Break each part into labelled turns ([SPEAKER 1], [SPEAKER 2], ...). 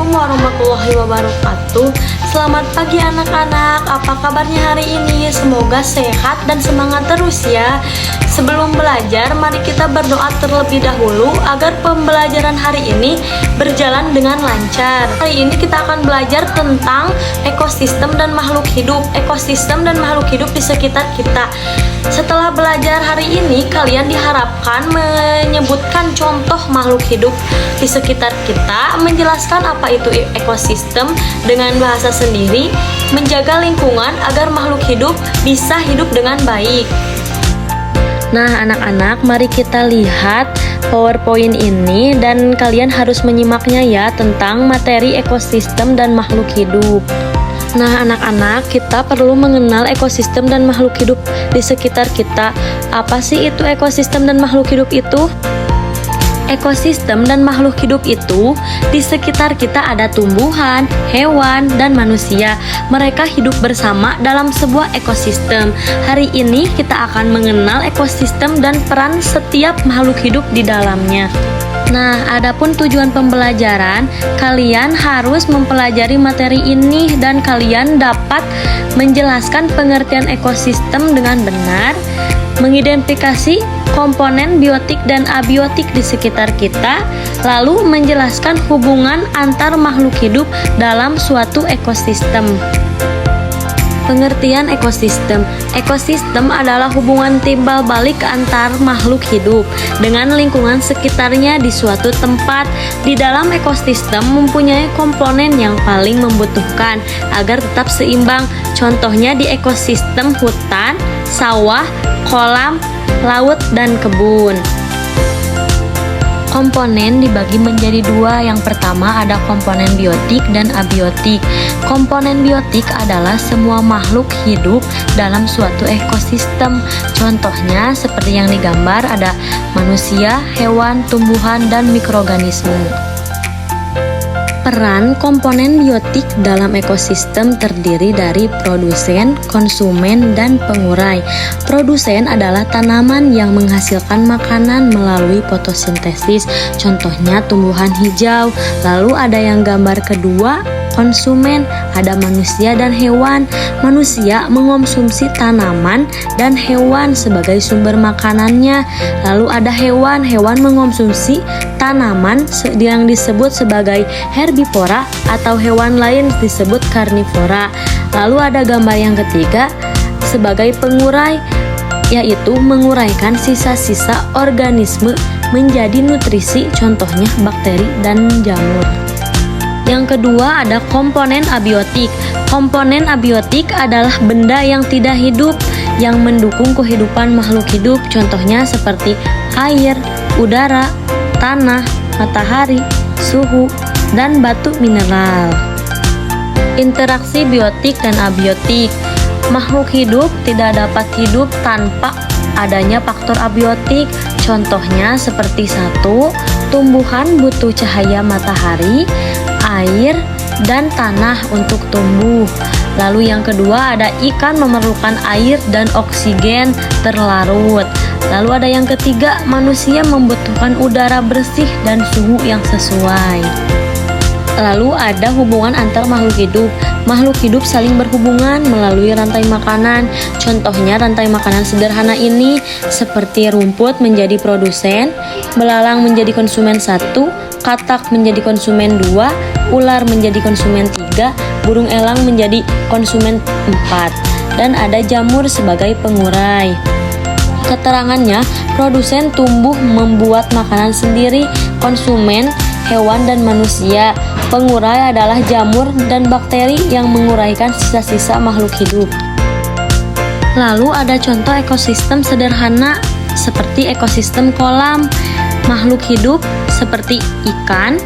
[SPEAKER 1] Assalamualaikum warahmatullahi wabarakatuh. Selamat pagi anak-anak, apa kabarnya hari ini? Semoga sehat dan semangat terus ya. Sebelum belajar, mari kita berdoa terlebih dahulu agar pembelajaran hari ini berjalan dengan lancar. Hari ini kita akan belajar tentang ekosistem dan makhluk hidup. Ekosistem dan makhluk hidup di sekitar kita. Setelah belajar hari ini, kalian diharapkan menyebutkan contoh makhluk hidup di sekitar kita, menjelaskan apa itu ekosistem dengan bahasa sendiri, menjaga lingkungan agar makhluk hidup bisa hidup dengan baik. Nah anak-anak, mari kita lihat PowerPoint ini dan kalian harus menyimaknya ya tentang materi ekosistem dan makhluk hidup. Nah anak-anak, kita perlu mengenal ekosistem dan makhluk hidup di sekitar kita. Apa sih itu ekosistem dan makhluk hidup itu? Ekosistem dan makhluk hidup itu di sekitar kita ada tumbuhan, hewan, dan manusia. Mereka hidup bersama dalam sebuah ekosistem. Hari ini kita akan mengenal ekosistem dan peran setiap makhluk hidup di dalamnya. Nah, adapun tujuan pembelajaran, kalian harus mempelajari materi ini dan kalian dapat menjelaskan pengertian ekosistem dengan benar, mengidentifikasi komponen biotik dan abiotik di sekitar kita, lalu menjelaskan hubungan antar makhluk hidup dalam suatu ekosistem. Pengertian ekosistem. Ekosistem adalah hubungan timbal balik antar makhluk hidup dengan lingkungan sekitarnya di suatu tempat. Di dalam ekosistem mempunyai komponen yang paling membutuhkan agar tetap seimbang. Contohnya di ekosistem hutan, sawah, kolam, laut, dan kebun. Komponen dibagi menjadi dua. Yang pertama ada komponen biotik dan abiotik. Komponen biotik adalah semua makhluk hidup dalam suatu ekosistem. Contohnya seperti yang digambar ada manusia, hewan, tumbuhan, dan mikroorganisme. Peran komponen biotik dalam ekosistem terdiri dari produsen, konsumen, dan pengurai. Produsen adalah tanaman yang menghasilkan makanan melalui fotosintesis, contohnya tumbuhan hijau. Lalu ada yang gambar kedua, konsumen, ada manusia dan hewan. Manusia mengonsumsi tanaman dan hewan sebagai sumber makanannya. Lalu ada hewan, hewan mengonsumsi tanaman yang disebut sebagai herbivora atau hewan lain disebut karnivora. Lalu ada gambar yang ketiga sebagai pengurai, yaitu menguraikan sisa-sisa organisme menjadi nutrisi, contohnya bakteri dan jamur. Yang kedua ada komponen abiotik. Komponen abiotik adalah benda yang tidak hidup yang mendukung kehidupan makhluk hidup, contohnya seperti air, udara, tanah, matahari, suhu, dan batu mineral. Interaksi biotik dan abiotik. Makhluk hidup tidak dapat hidup tanpa adanya faktor abiotik. Contohnya seperti satu, tumbuhan butuh cahaya matahari, air, dan tanah untuk tumbuh. Lalu yang kedua ada ikan memerlukan air dan oksigen terlarut. Lalu ada yang ketiga, manusia membutuhkan udara bersih dan suhu yang sesuai. Lalu ada hubungan antar makhluk hidup. Makhluk hidup saling berhubungan melalui rantai makanan. Contohnya rantai makanan sederhana ini seperti rumput menjadi produsen, belalang menjadi konsumen 1, katak menjadi konsumen 2, ular menjadi konsumen 3, burung elang menjadi konsumen 4, dan ada jamur sebagai pengurai. Keterangannya, produsen tumbuh membuat makanan sendiri, konsumen hewan dan manusia. Pengurai adalah jamur dan bakteri yang menguraikan sisa-sisa makhluk hidup. Lalu ada contoh ekosistem sederhana seperti ekosistem kolam. Makhluk hidup seperti ikan,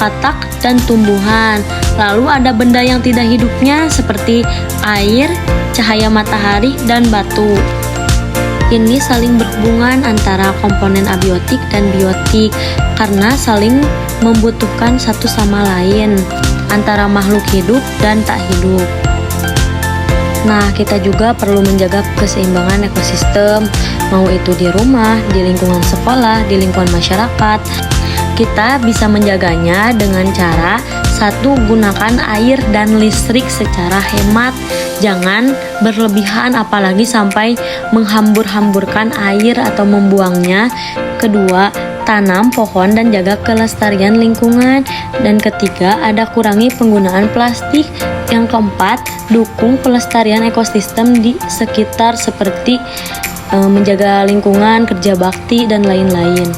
[SPEAKER 1] katak, dan tumbuhan. Lalu ada benda yang tidak hidupnya seperti air, cahaya matahari, dan batu. Ini saling berhubungan antara komponen abiotik dan biotik karena saling membutuhkan satu sama lain antara makhluk hidup dan tak hidup. Nah, kita juga perlu menjaga keseimbangan ekosistem, mau itu di rumah, di lingkungan sekolah, di lingkungan masyarakat. Kita bisa menjaganya dengan cara satu, gunakan air dan listrik secara hemat. Jangan berlebihan apalagi sampai menghambur-hamburkan air atau membuangnya. Kedua, tanam pohon dan jaga kelestarian lingkungan. Dan ketiga, ada kurangi penggunaan plastik. Yang keempat, dukung pelestarian ekosistem di sekitar seperti menjaga lingkungan, kerja bakti, dan lain-lain.